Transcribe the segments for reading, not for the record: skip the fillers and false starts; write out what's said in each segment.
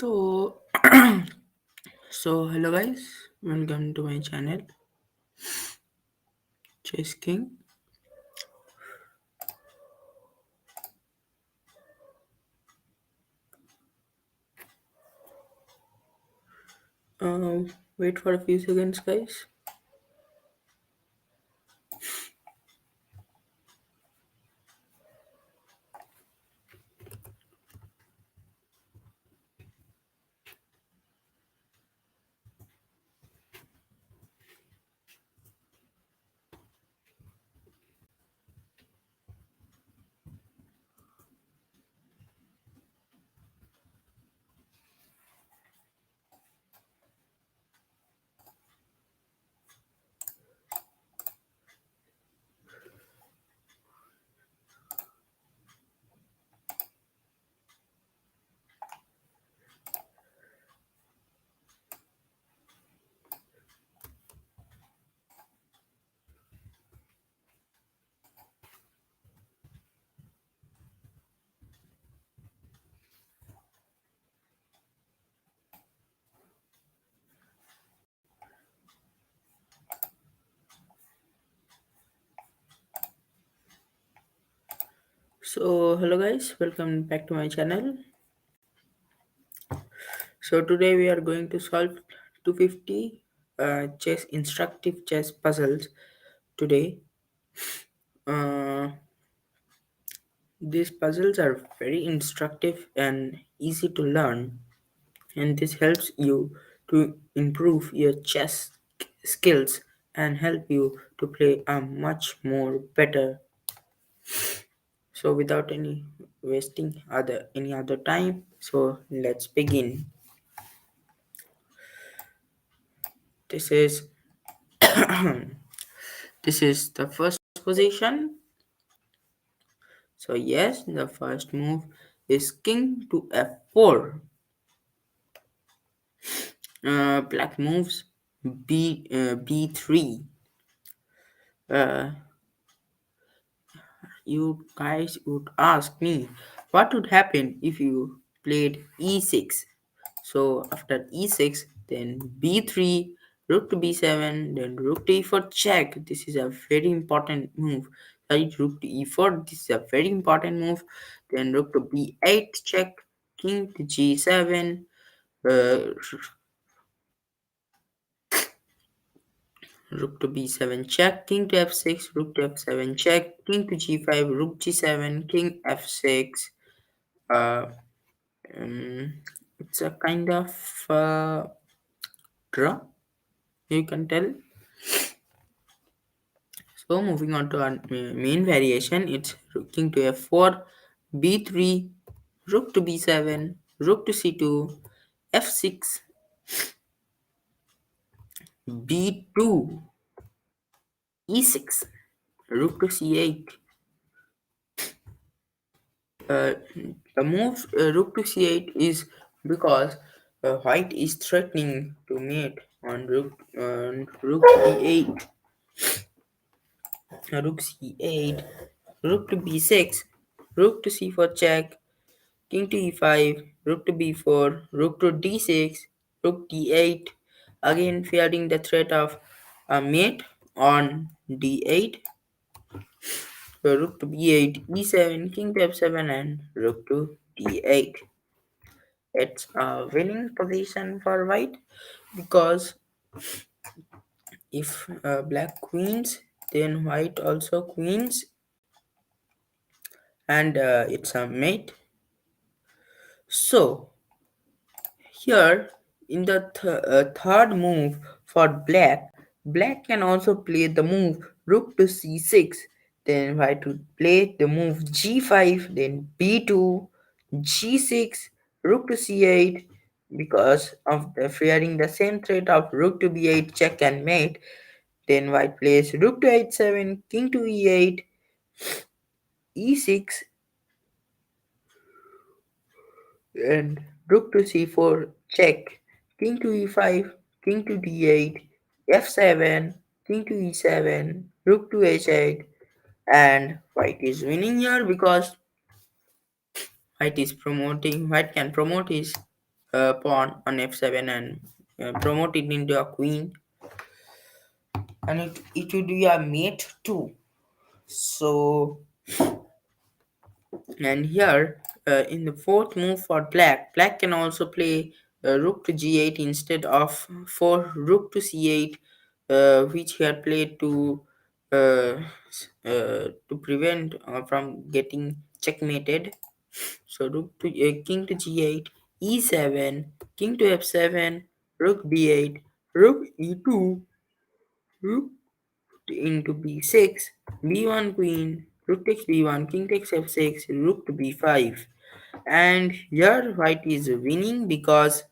So, hello guys, welcome to my channel, Chess King. Wait for a few seconds, guys. Hello guys, welcome back to my channel. So, today we are going to solve 250 chess instructive chess puzzles. Today, uh, these puzzles are very instructive and easy to learn, and this helps you to improve your chess skills and help you to play a much more better. So without any wasting any other time, so let's begin. This is this is the first position. So yes, the first move is king to f4. Black moves b3. uh, you guys would ask me what would happen if you played e6. So after e6, then b3, rook to b7, then rook to e4 check. This is a very important move. Right, rook to e4, this is a very important move. Then rook to b8 check, king to g7, uh, rook to b7 check, king to f6, rook to f7 check, king to g5, rook g7, king f6. Uh, um, it's a kind of draw, you can tell. So moving on to our main variation, it's king to f4, b3, rook to b7, rook to c2, f6, b2, e6, rook to c8. The move rook to c8 is because white is threatening to mate on rook d8, rook c8, rook to b6, rook to c4 check, king to e5, rook to b4, rook to d6, rook d8, again fearing the threat of a mate on d8, rook to b8, e7, king to f7, and rook to d8. It's a winning position for white because if black queens, then white also queens, and it's a mate. So here, in the third move for black, black can also play the move rook to c6. Then white would play the move g5, then b2, g6, rook to c8. Because of the fearing the same threat of rook to b8 check and mate, then white plays rook to h7, king to e8, e6, and rook to c4 check, king to e5, king to d8, f7, king to e7, rook to h8, and white is winning here because white can promote his pawn on f7 and promote it into a queen, and it would be a mate too. So, and here in the fourth move for black can also play rook to g8 instead of for rook to c8, which he had played to prevent from getting checkmated. So rook to king to g8, e7, king to f7, rook d8, rook e2, rook into b6, b1 queen, rook takes b1, king takes f6, rook to b5. And here white is winning because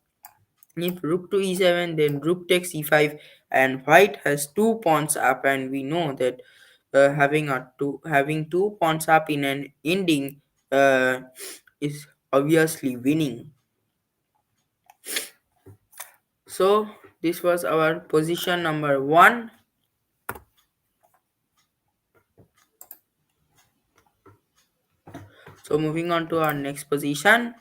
if rook to e7, then rook takes e5, and white has two pawns up, and we know that having two pawns up in an ending is obviously winning. So this was our position number one. So moving on to our next position,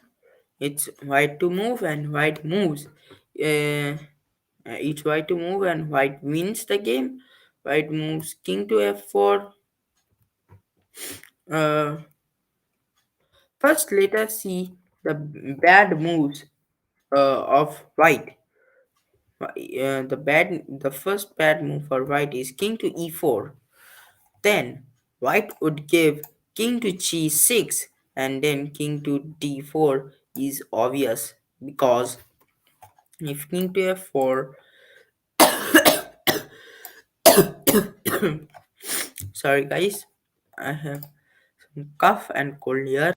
it's white to move and white moves. It's white to move and white wins the game. White moves king to f4. Uh, First, let us see the bad moves of white. The first bad move for white is king to e4. Then white would give king to g6, and then king to d4 is obvious because if king to f4, sorry guys, I have some cough and cold here.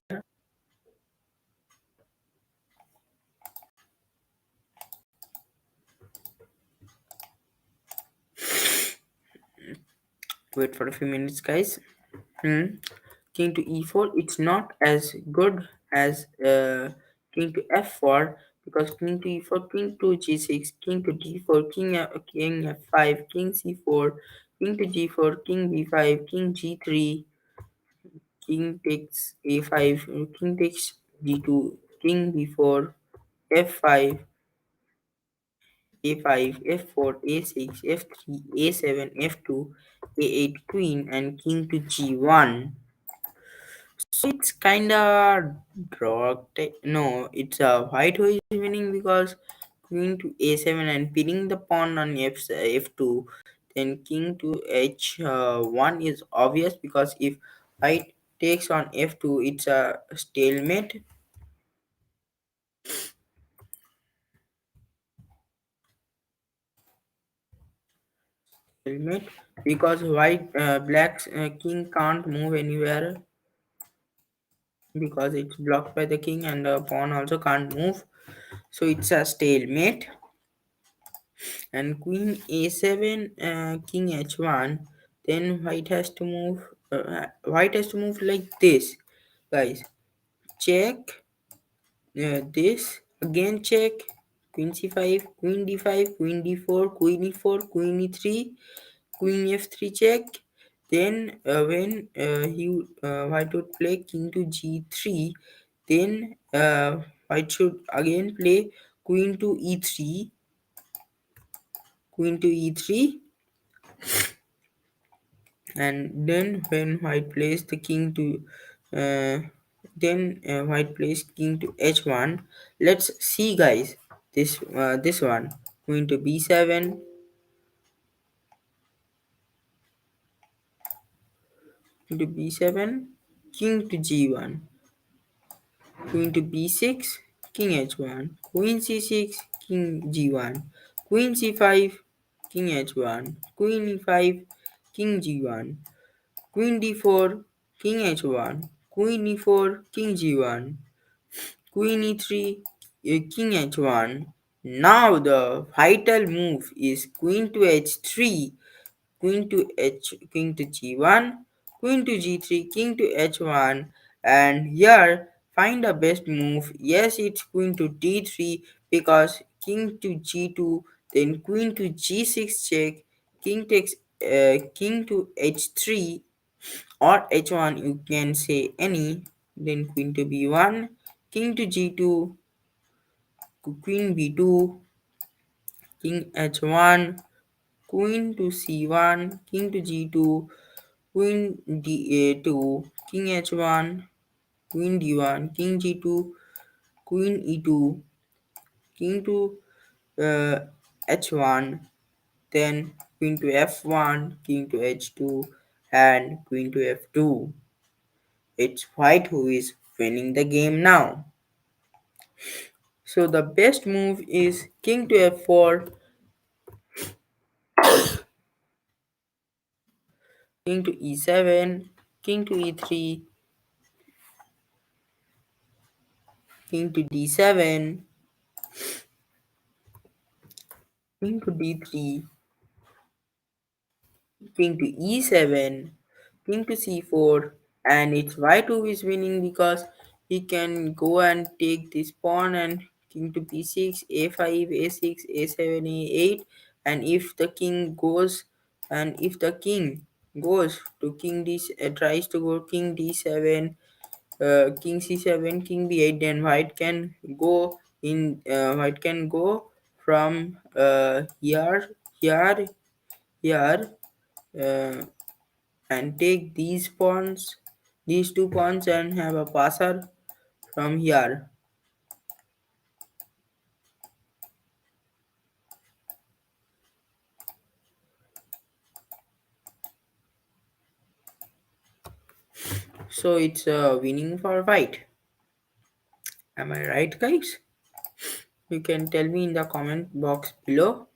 Wait for a few minutes, guys. Hmm. King to e4, it's not as good as king to f4 because king to e4, king to g6, king to d4, king f5, king c4, king to g4, king b5, king g3, king takes a5, king takes g2, king b4, f5, a5, f4, a6, f3, a7, f2, a8, queen, and king to g1. So it's kinda draw. No, it's a white who is winning because queen to a7 and pinning the pawn on f2. Then king to h1 is obvious because if white takes on f2, it's a stalemate. Stalemate because black's king can't move anywhere because it's blocked by the king, and the pawn also can't move. So it's a stalemate. And queen a7, king h1, then white has to move like this, guys. Check this, again check, queen c5, queen d5, queen d4, queen e4, queen e3, queen f3 check. Then when white would play king to g3, then white should again play queen to e3, queen to e3, and then when white plays the king to white plays king to h1. Let's see, guys, this one, queen to b7, queen to b7, king to g1, queen to b6, king h1, queen c6, king g1, queen c5, king h1, queen e5, king g1, queen d4, king h1, queen e4, king g1, queen e3, king h1. Now the vital move is queen to h3, king to g1, queen to g3, king to h1, and here find the best move. Yes, it's queen to d3 because king to g2, then queen to g6 check, king to h3 or h1, you can say any, then queen to b1, king to g2, queen b2, king h1, queen to c1, king to g2, queen da2, king h1, queen d1, king g2, queen e2, king to h1, then queen to f1, king to h2, and queen to f2. It's white who is winning the game now. So the best move is king to f4, king to e7, king to e3, king to d7, king to d3, king to e7, king to c4, and it's white who is winning because he can go and take this pawn and king to b6, a5, a6, a7, a8, and if the king goes if the king goes to king d tries to go king d7, king c7, king b8, then white can go from here, here, uh, and take these two pawns, and have a passer from here. So it's a winning for white. Am I right, guys? You can tell me in the comment box below.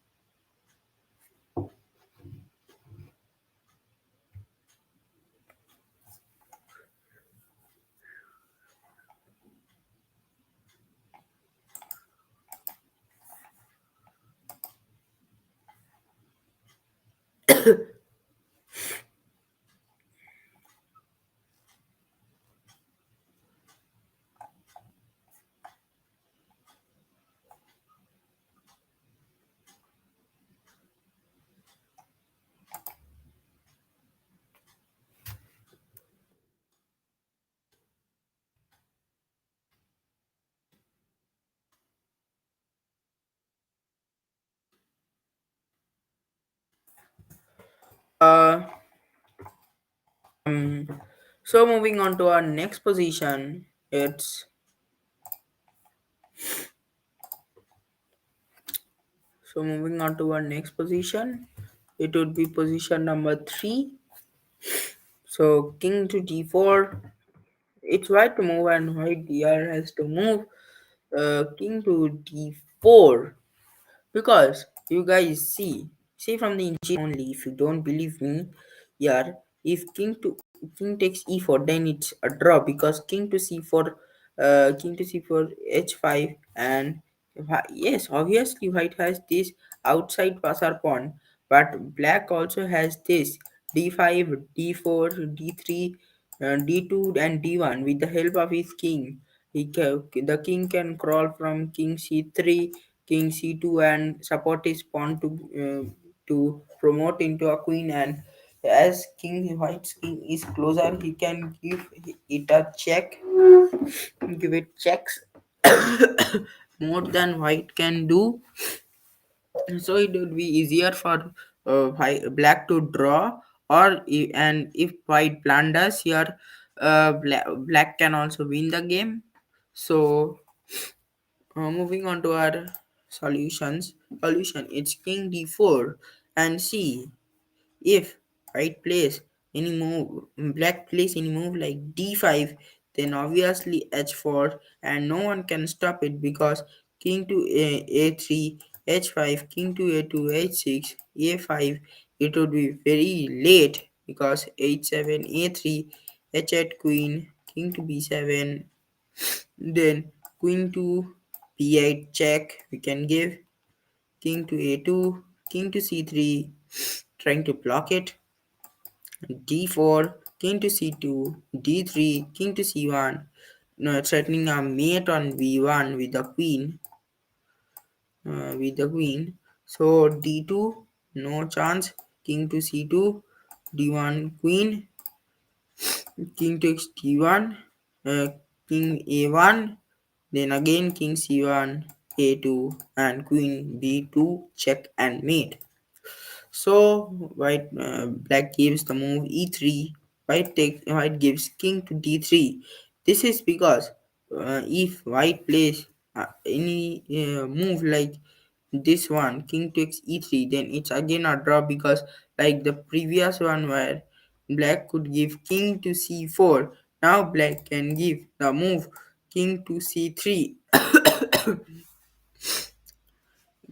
Uh, um, so moving on to our next position, it would be position number three. So king to d4. It's white to move and white here has to move. King to d4, because you guys see from the engine only. If you don't believe me, here, if king takes e4, then it's a draw, because king to c4, h5, and yes, obviously white has this outside passer pawn, but black also has this d5, d4, d3, d2, and d1. With the help of his king, the king can crawl from king c3, king c2, and support his pawn to promote into a queen. And as king white's king is closer, he can it a check, give it checks more than white can do. So it would be easier for black to draw, and if white blunders here, black can also win the game. So moving on to our solution, it's king d4, and see if white plays black plays any move like d5, then obviously h4, and no one can stop it, because king to a3, h5, king to a2, h6, a5. It would be very late, because h7, a3, h8, queen, king to b7, then queen to b8 check. We can give king to a2, king to c3, trying to block it, d4, king to c2, d3, king to c1, no, threatening a mate on b1 with the queen. So d2, no chance, king to c2, d1, queen, king takes d1, king a1, then again king c1. a2 and queen b2 check and mate. So black gives the move e3. White gives king to d3. This is because if white plays any move like this one, king takes e3, then it's again a draw because like the previous one where black could give king to c4. Now black can give the move king to c3,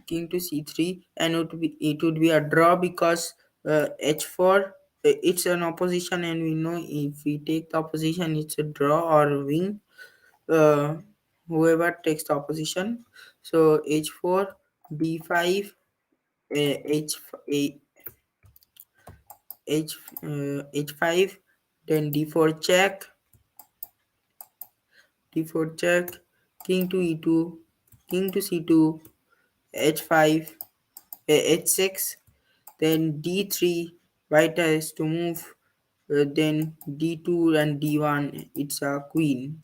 king to c3, and it would be a draw because h4 it's an opposition, and we know if we take the opposition it's a draw or win, uh, whoever takes the opposition. So h4 d5, h a- h h5, then d4 check, d4 check, king to e2, king to c2, h5, h6, then d3. White has to move, then d2 and d1, it's a queen.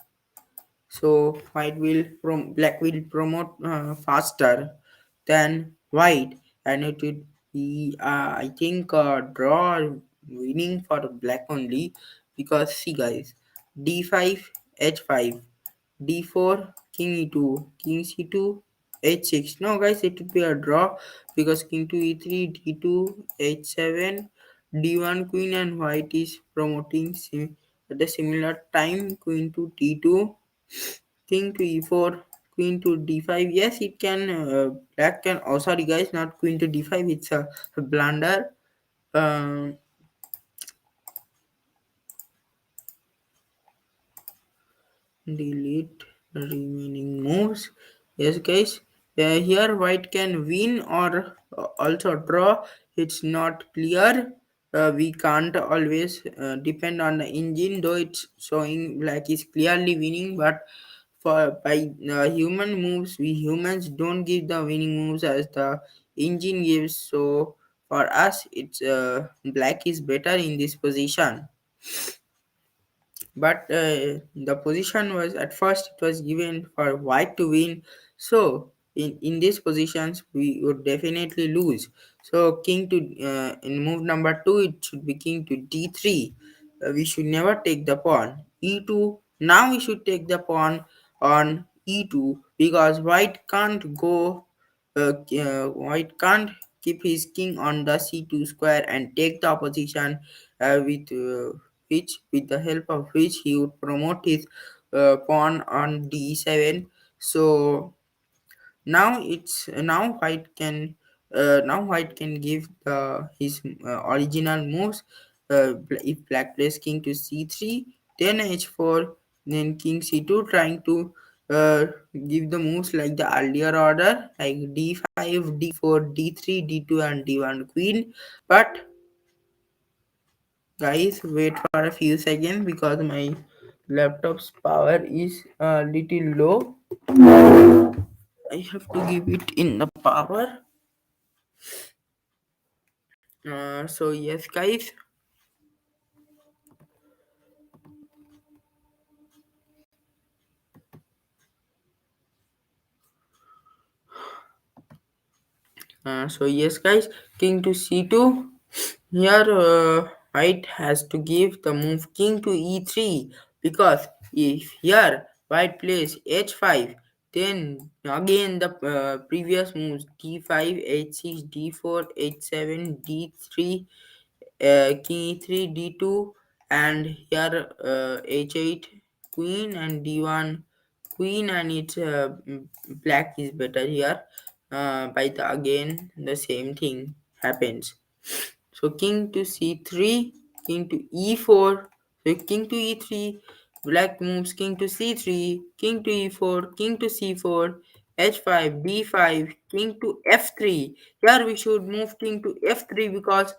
So black will promote faster than white, and it would be I think draw or winning for black only, because see guys, d5 h5, d4 king e2, king c2, h6. No guys, it would be a draw because king to e3, d2, h7, d1 queen, and white is promoting at the similar time queen to d2, king to e4, queen to d5. Yes, it can, black can, oh sorry guys, not queen to d5, it's a blunder. um, Delete remaining moves. Yes guys, here white can win or also draw. It's not clear. We can't always depend on the engine, though it's showing black is clearly winning, but for by human moves, we humans don't give the winning moves as the engine gives. So for us it's black is better in this position, but the position was at first it was given for white to win. So in these positions we would definitely lose. So king to in move number 2 it should be king to d3. We should never take the pawn e2. Now we should take the pawn on e2 because white can't keep his king on the c2 square and take the opposition, with the help of which he would promote his pawn on d7. So now white can give his original moves. If black plays king to c3, then h4, then king c2, trying to uh, give the moves like the earlier order, like d5, d4, d3, d2, and d1 queen. But guys, wait for a few seconds because my laptop's power is a little low. I have to give it in the power. So yes guys, king to c2. Here white has to give the move king to e3, because if here white plays h5, then again the previous moves d5, h6, d4, h7, d3, king e3, d2, and here h8 queen and d1 queen, and it's black is better here. By the again the same thing happens. So king to c3, king to e4. So king to e3, black moves king to c3, king to e4, king to c4, h5, d5, king to f3. Here we should move king to f3 because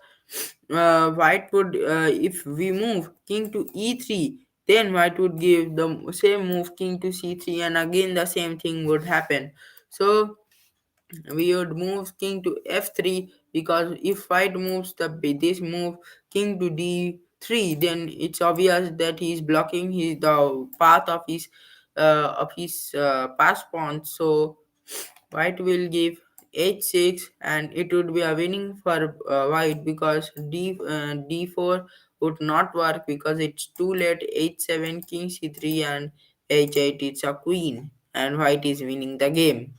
white would, if we move king to e3, then white would give the same move king to c3, and again the same thing would happen. So we would move king to f3, because if white moves this move king to d3, then it's obvious that he is blocking the path of his pass pawn. So white will give h6, and it would be a winning for white because d4 would not work because it's too late. h7, king c3, and h8, it's a queen, and white is winning the game.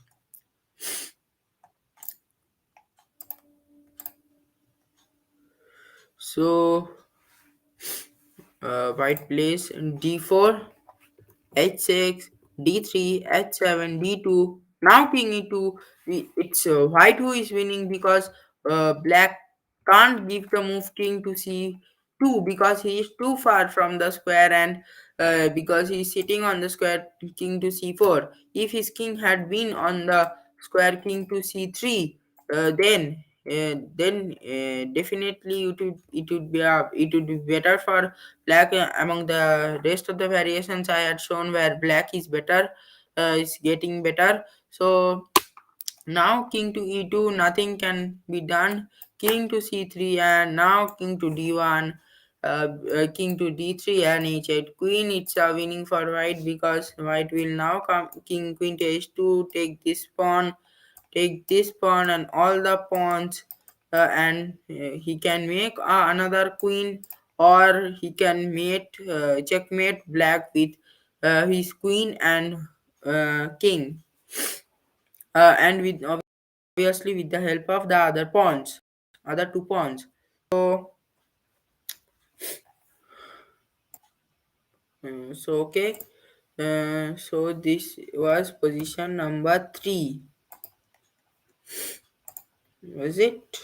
So white plays d4, h6, d3, h7, d2. Now king e2. It's white who is winning because black can't give the move king to c2 because he is too far from the square, and because he is sitting on the square king to c4. If his king had been on the square king to c3, then definitely it would be better for black among the rest of the variations I had shown where black is better, is getting better. So now king to e2, nothing can be done. King to c3, and now king to d1, king to d3 and h8. Queen, it's a winning for white because white will now come king queen to h2, take this pawn and all the pawns, and he can make another queen, or he can checkmate black with his queen and king, and with obviously with the help of the other two pawns. So okay, so this was position number 3, was it?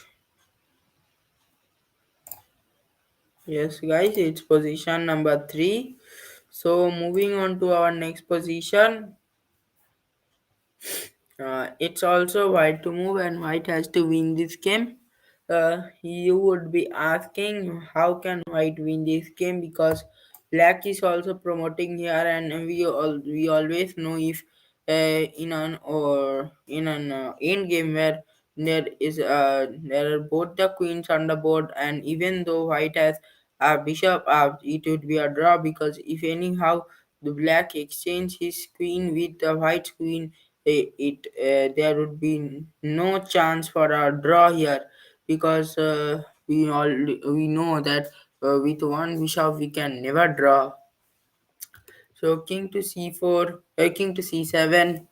Yes, guys, it's position number 3. So moving on to our next position, it's also white to move, and white has to win this game. You would be asking how can white win this game because black is also promoting here, and we always know if in an end game where there are both the queens on the board, and even though white has a bishop, it would be a draw because if anyhow the black exchange his queen with the white queen, there would be no chance for a draw here because we know that with one bishop we can never draw. So king to c4, king to c7,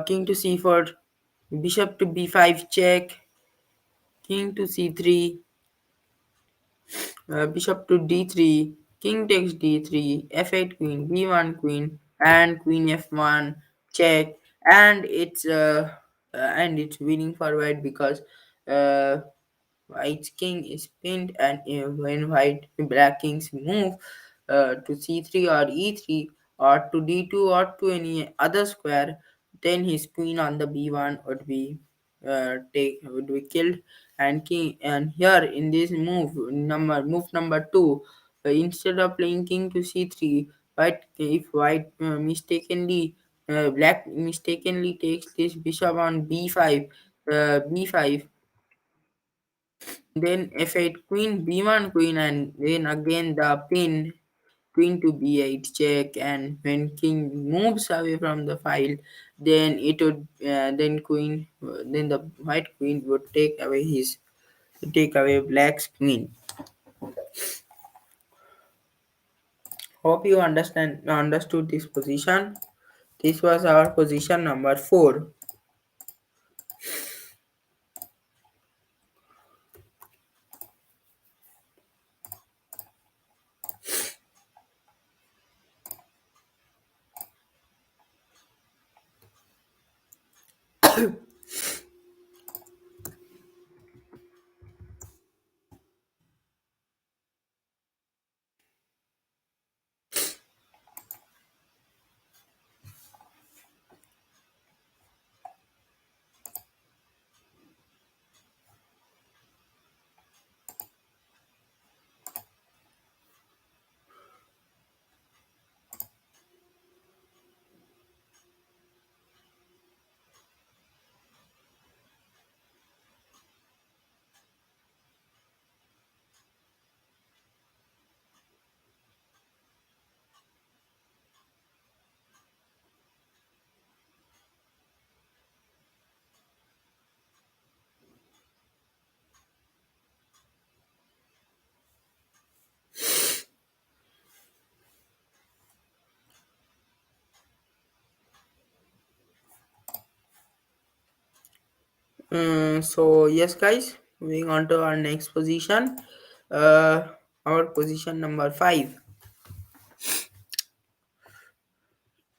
king to c4, bishop to b5 check, king to c3, bishop to d3, king takes d3, f8 queen, b1 queen, and queen f1 check, and it's winning for white because uh, white's king is pinned, and when black kings move to c3 or e3 or to d2 or to any other square, then his queen on the b1 would be killed, and king, and here in this move number 2, instead of playing king to c3, white black mistakenly takes this bishop on b5, then f8 queen, b1 queen, and then again the pin queen to b8 check, and when king moves away from the file, then it would then the white queen would take away black's queen. Hope you understood this position. This was our position number 4. So yes, guys, moving on to our next position. Uh, our position number five.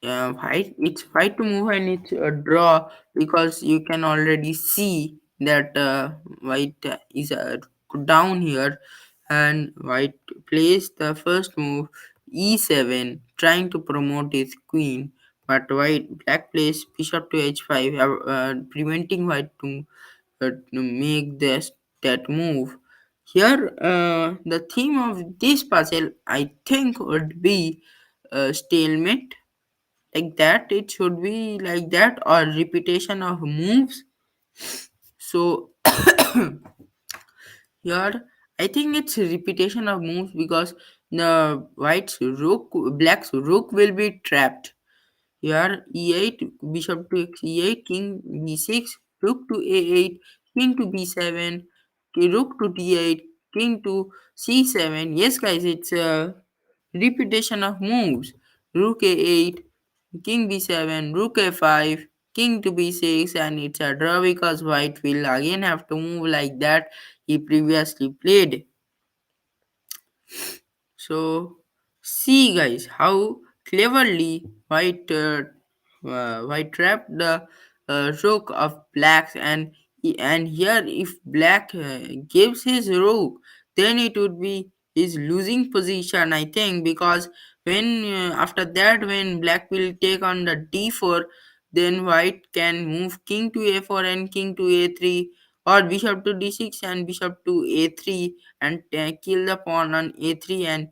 White, it's white to move and it's a draw because you can already see that white is down here, and white plays the first move e7 trying to promote his queen, but black plays bishop to h5, preventing white to make that move. Here the theme of this puzzle I think would be stalemate, like that it should be like that, or repetition of moves. So here I think it's a repetition of moves because the white's rook black's rook will be trapped. Here e8, bishop to e8, king b6, rook to a8, king to b7, rook to d8, king to c7. Yes guys, it's a repetition of moves. Rook a8, king b7, rook a5, king to b6, and it's a draw because white will again have to move like that he previously played. So see guys how cleverly white trapped the rook of blacks, and here if black gives his rook, then it would be his losing position I think, because when after that when black will take on the d4, then white can move king to a4 and king to a3, or bishop to d6 and bishop to a3, and kill the pawn on a3, and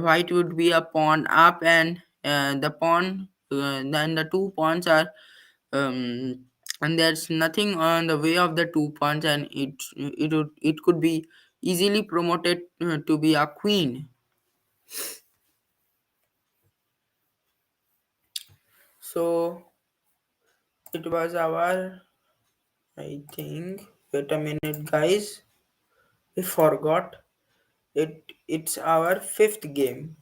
white would be a pawn up, and the pawn then the two pawns are um, and there's nothing on the way of the two pawns, and it could be easily promoted to be a queen. So it was our, I think, wait a minute guys, we forgot it's our fifth game.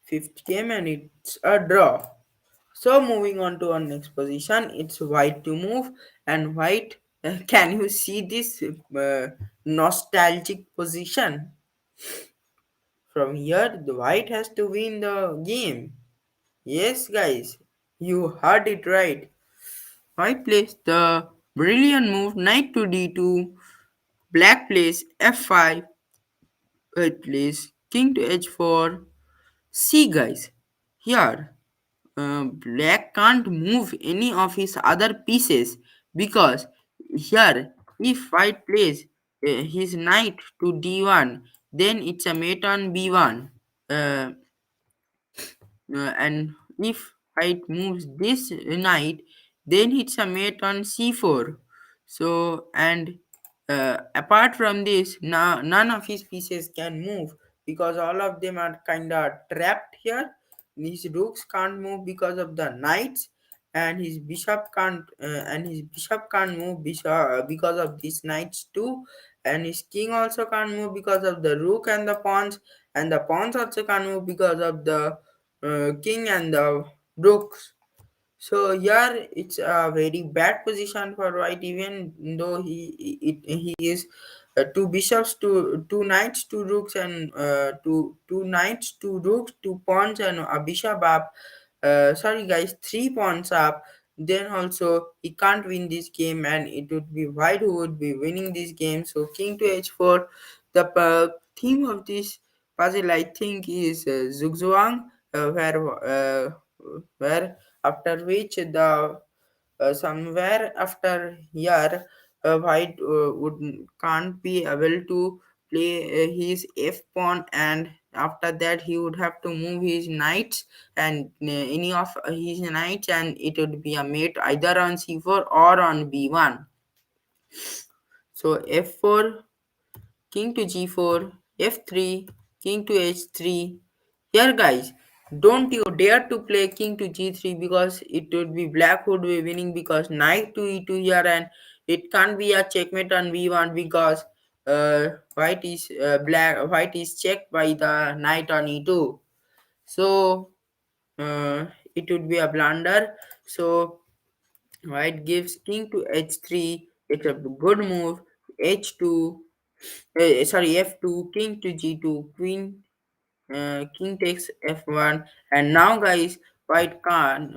Fifth game, and it's a draw. So moving on to our next position, it's white to move, and white. Can you see this nostalgic position? From here, the white has to win the game. Yes, guys, you heard it right. White plays the brilliant move knight to d2. Black plays f5. White plays king to h4. See, guys, here black can't move any of his other pieces because here if white plays his knight to d1, then it's a mate on b1, uh, and if white moves this knight, then it's a mate on c4. So and apart from this, now none of his pieces can move because all of them are kind of trapped here. His rooks can't move because of the knights, and his bishop can't move because of these knights too, and his king also can't move because of the rook and the pawns, and the pawns also can't move because of the king and the rooks. So here it's a very bad position for white, even though he is two bishops, two knights, two rooks, and two knights, two rooks, two pawns, and a bishop up. Sorry guys, three pawns up. Then also he can't win this game, and it would be white who would be winning this game. So king to h4. The theme of this puzzle I think is zugzwang, where after which the somewhere after here white would can't be able to play his f pawn, and after that he would have to move his knights, and any of his knights, and it would be a mate either on c4 or on b1. So f4, king to g4, f3, king to h3. Here, guys, don't you dare to play king to g3 because it would be black would be winning because knight to e2 here, and it can't be a checkmate on v1 because white is checked by the knight on e2. So uh, it would be a blunder. So white gives king to h3. It's a good move. h2, sorry, f2, king to g2, queen, king takes f1. And now guys, white can't,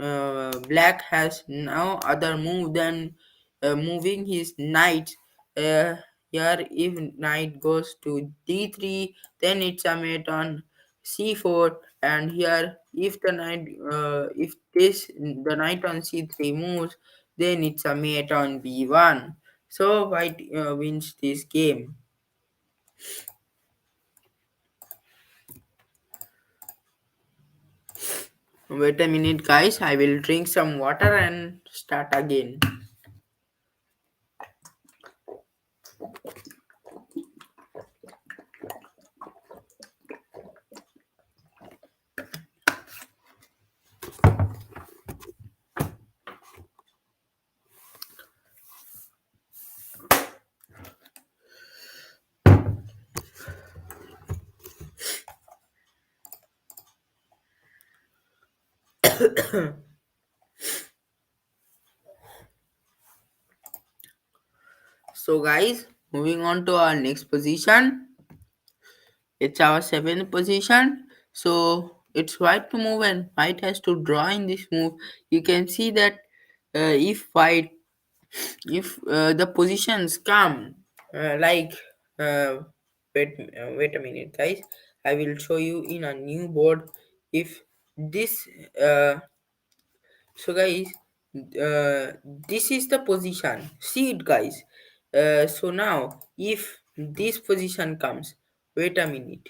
black has no other move than moving his knight. uh, Here if knight goes to d3, then it's a mate on c4. And here if the knight, if this the knight on c3 moves, then it's a mate on b1. So white wins this game. Wait a minute, guys. I will drink some water and start again. So, guys, moving on to our next position. It's our seventh position. So, it's white to move, and white has to draw in this move. You can see that if white, if the positions come like, uh, wait a minute, guys. I will show you in a new board. If this So guys, this is the position. See it, guys. So now, if this position comes, wait a minute,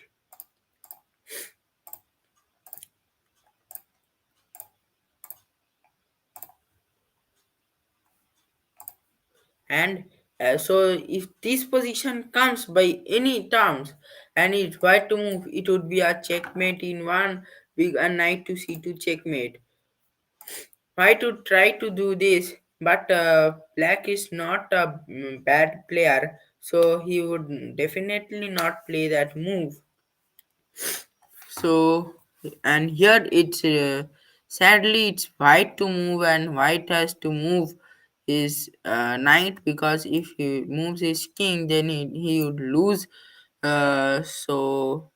and so if this position comes by any terms, and it's white to move, it would be a checkmate in one big, a knight to c2 checkmate. White would try to do this, but black is not a bad player, so he would definitely not play that move. So, and here it's sadly it's white to move, and white has to move his knight, because if he moves his king, then he would lose. So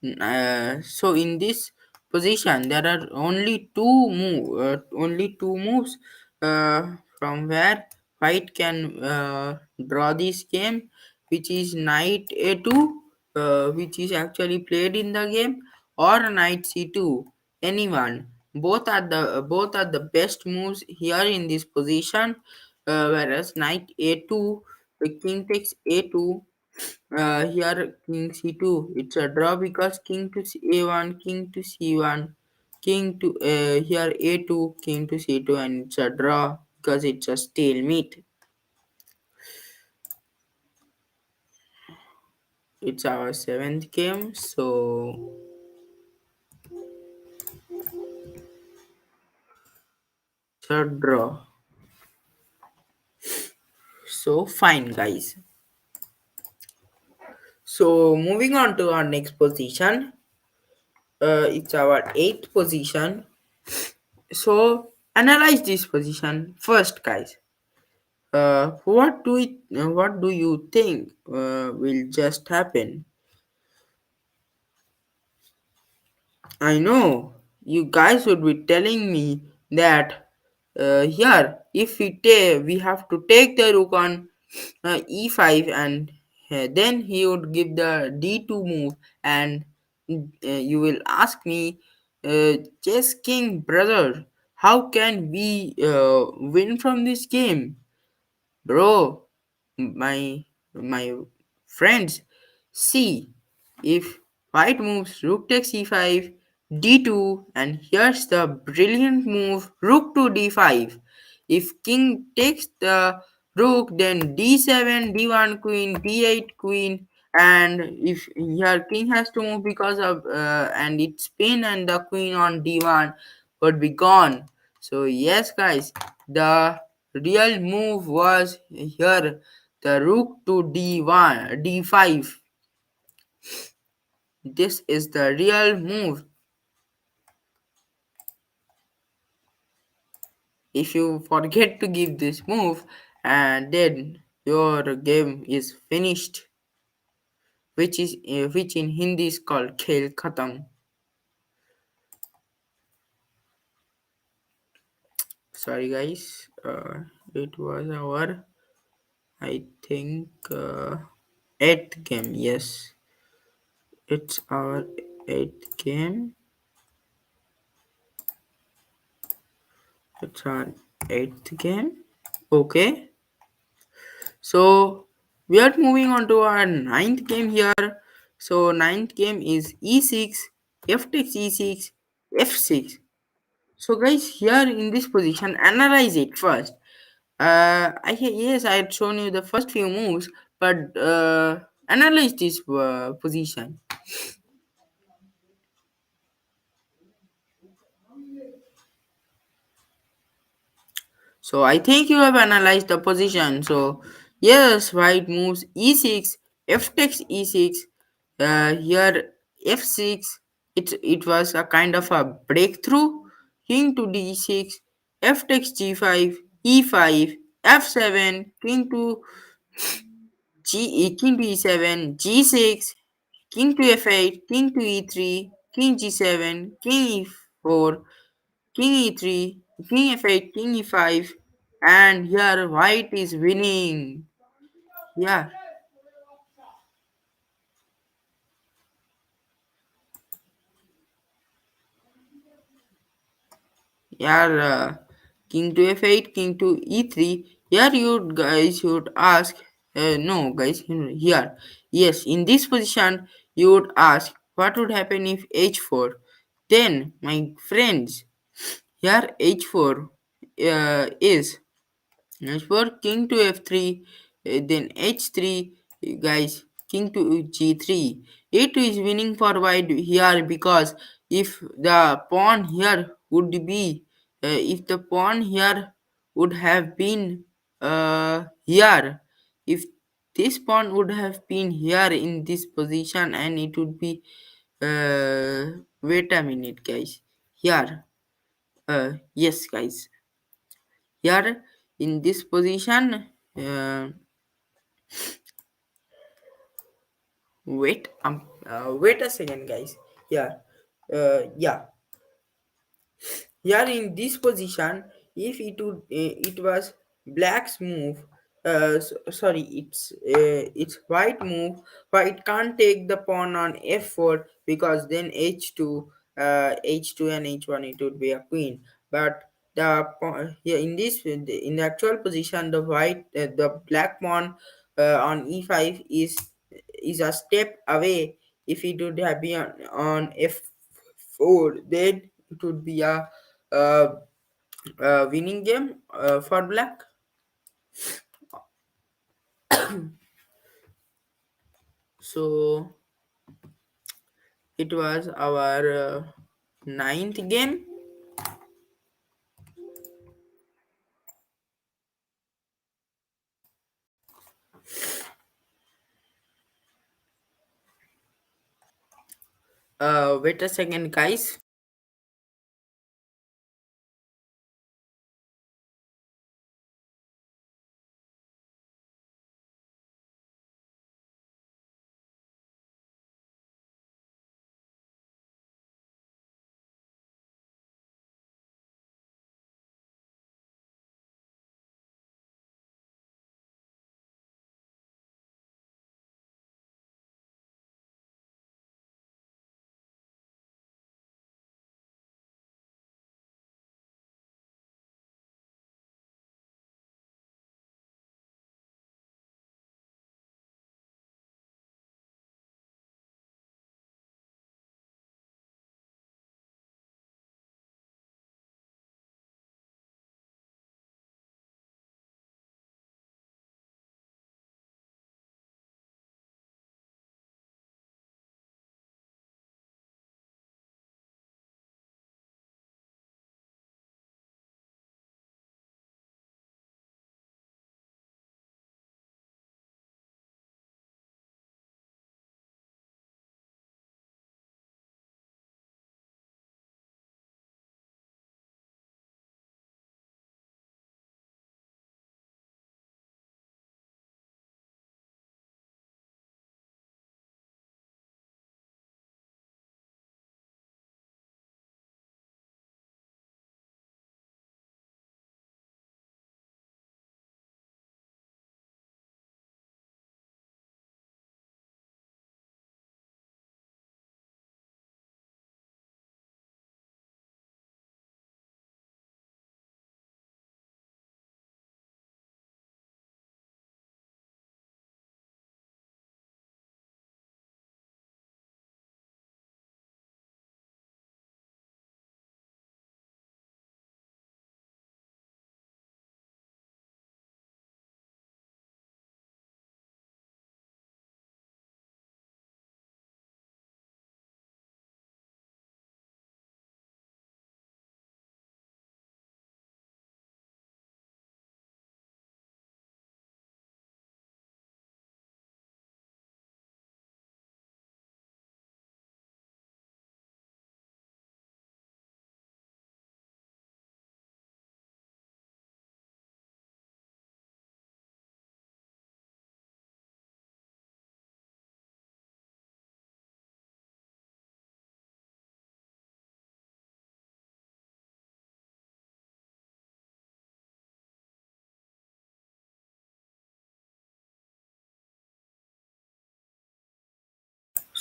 so in this position there are only two moves from where white can draw this game, which is knight a2, which is actually played in the game, or knight c2. Anyone, both are the best moves here in this position. Whereas knight a2, the king takes a2. Here king c2, it's a draw, because king to a1, king to c1, king to here a2, king to c2, and it's a draw because it's a stalemate. It's our seventh game, so it's a draw. So fine, guys. So moving on to our next position, it's our eighth position. So analyze this position first, guys. What do you think will just happen? I know you guys would be telling me that here, if we have to take the rook on e5, and then he would give the d2 move, and you will ask me, chess king brother, how can we win from this game? Bro, my friends, see, if white moves rook takes e5, d2, and here's the brilliant move rook to d5. If king takes the rook, then d7, d1 queen, d8 queen, and if here king has to move because of and its pin, and the queen on d1 would be gone. So yes, guys, the real move was here, the rook to d1, d5. This is the real move. If you forget to give this move, and then your game is finished, which in Hindi is called Khel Khatam. Sorry guys, it was our, I think, eighth game. Yes, it's our eighth game. It's our eighth game. Okay, so we are moving on to our ninth game here. So ninth game is e6, f takes e6, f6. So guys, here in this position, analyze it first. Yes, I had shown you the first few moves, but analyze this position. So I think you have analyzed the position. So yes, white moves e6, f takes e6. Here f6. It was a kind of a breakthrough. King to d6, f takes g5, e5, f7, king to e7, g6, king to f8, king to e3, king g7, king e4, king e3, king f8, king e5, and here white is winning. Yeah, yeah. King to f8, king to e3. Here you guys should ask. No, guys. Here, yes. In this position, you would ask what would happen if h4. Then, my friends, here h4 is h4, king to f3, then h3, guys, king to g3. a2 is winning for white here because if the pawn here would be, if the pawn here would have been here, if this pawn would have been here in this position, and it would be, wait a minute, guys, here, yes, guys, here in this position, wait a second, guys. Yeah, yeah, here in this position, if it was black's move, sorry, it's white move, white can't take the pawn on f4 because then h2, h2 and h1, it would be a queen. But yeah, in the actual position, the black pawn on e5 is a step away. If it would have been on f4, then it would be uh, a winning game for black. So it was our ninth game. Wait a second, guys.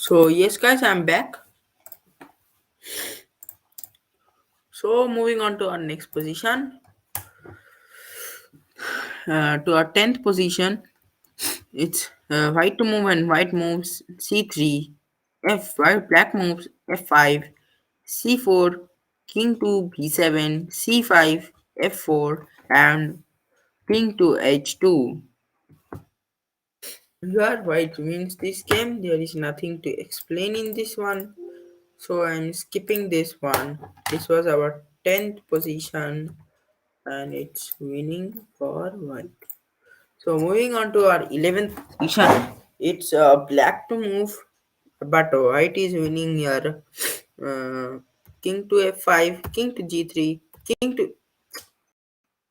So yes guys, I'm back. So moving on to our next position, to our 10th position, it's white to move and white moves c3, f5, black moves f5, c4, king to b7, c5, f4, and king to h2. Here white wins this game. There is nothing to explain in this one. So I'm skipping this one. This was our 10th position and it's winning for white. So moving on to our 11th position, it's black to move, but white is winning here. King to f5, king to g3, king to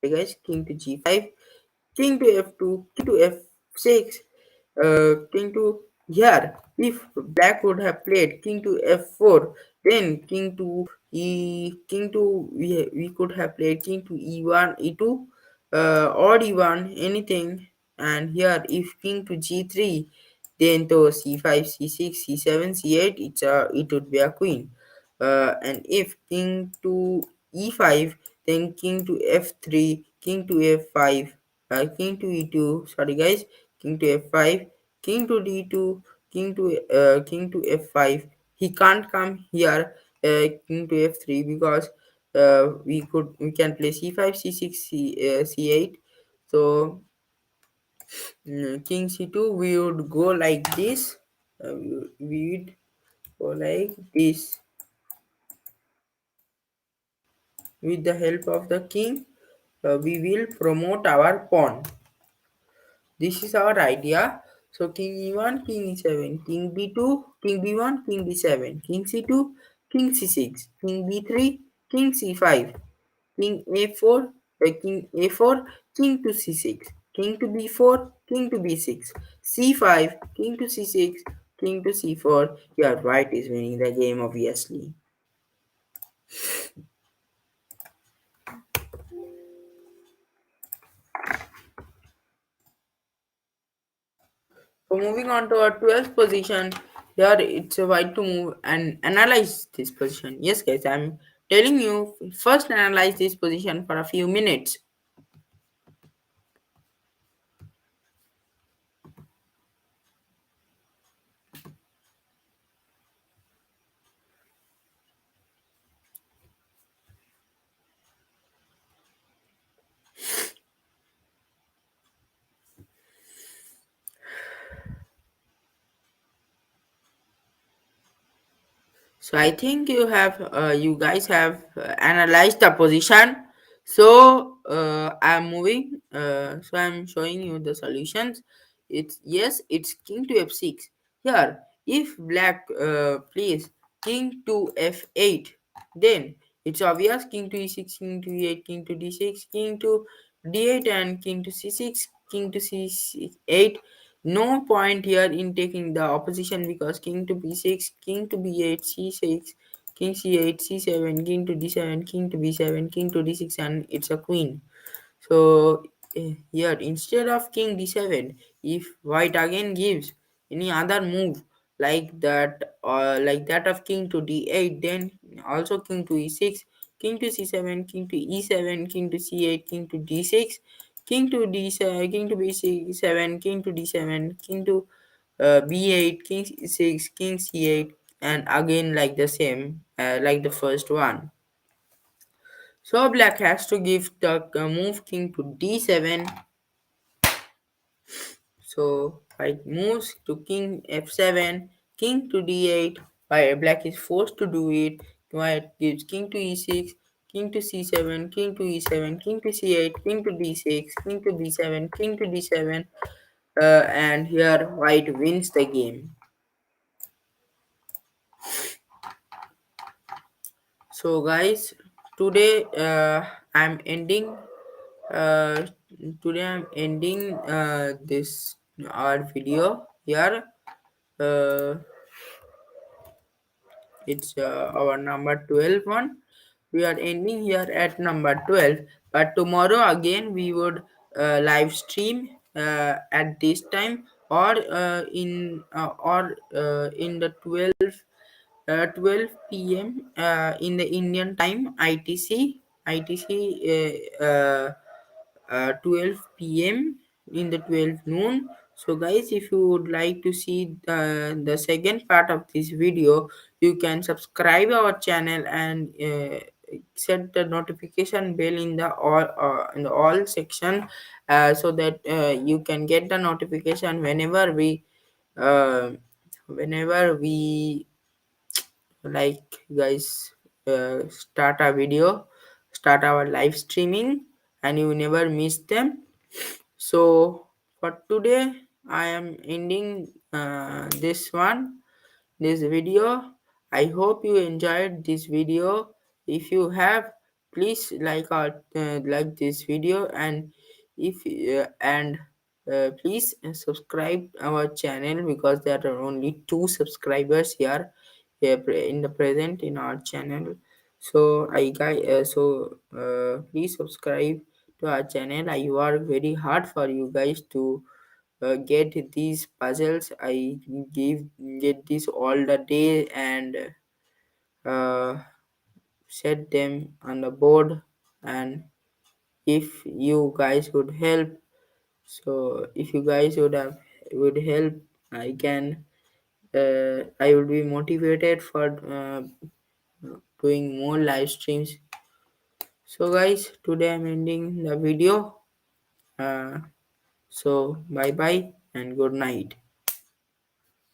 hey guys, king to g5, king to f2, king to f6, king to here. If black would have played king to f4, then king to we could have played king to e1, e2, or e1, anything. And here, if king to g3, then to c5, c6, c7, c8, it would be a queen. And if king to e5, then king to f3, king to f5, king to e2. Sorry guys, king to f5, king to d2, king to f5. He can't come here, king to f3, because we can play c5, c6, c8. So king c2, we would go like this. We would go like this with the help of the king. We will promote our pawn. This is our idea. So king e1, king e7, king b2, king b1, king b7, king c2, king c6, king b3, king c5, king a4, king a4, king to c6, king to b4, king to b6, c5, king to c6, king to c4. Your white is winning the game, obviously. So moving on to our 12th position, here it's a white to move and analyze this position. Yes guys, I'm telling you, first analyze this position for a few minutes. So I think you guys have analyzed the position. So I'm moving. So I'm showing you the solutions. It's yes, it's king to f6. Here, if black plays king to f8, then it's obvious king to e6, king to e8, king to d6, king to d8, and king to c6, king to c8. No point here in taking the opposition because king to b6, king to b8, c6, king c8, c7, king to d7, king to b7, king to d6, and it's a queen. So here instead of king d7, if white again gives any other move like that of king to d8, then also king to e6, king to c7, king to e7, king to c8, king to d6, king to d7, king to b7, king to d7, king to b8, king c6, king c8, and again like the same like the first one. So black has to give the move king to d7. So white moves to king f7, king to d8. White black is forced to do it. White gives king to e6, king to c7, king to e7, king to c8, king to d6, king to b7, king to d7. And here white wins the game. So guys, today I'm ending. Uh, today I'm ending this our video here. Uh, it's our number 12 one. We are ending here at number 12, but tomorrow again we would live stream at this time or in the 12 p.m. In the Indian time, ITC 12 p.m. in the 12 noon. So guys, if you would like to see the second part of this video, you can subscribe our channel and set the notification bell in the all section, so that you can get the notification uh, whenever we like guys start a video, start our live streaming, and you never miss them. So for today I am ending this video. I hope you enjoyed this video. If you have, please like this video, and if and please subscribe our channel, because there are only 2 subscribers here, in the present in our channel. So please subscribe to our channel. I work very hard for you guys to get these puzzles. I give get this all the day, and uh, set them on the board. And if you guys would help, so if you guys would help, I can I will be motivated for doing more live streams. So guys, today I'm ending the video. uh, so bye bye and good night.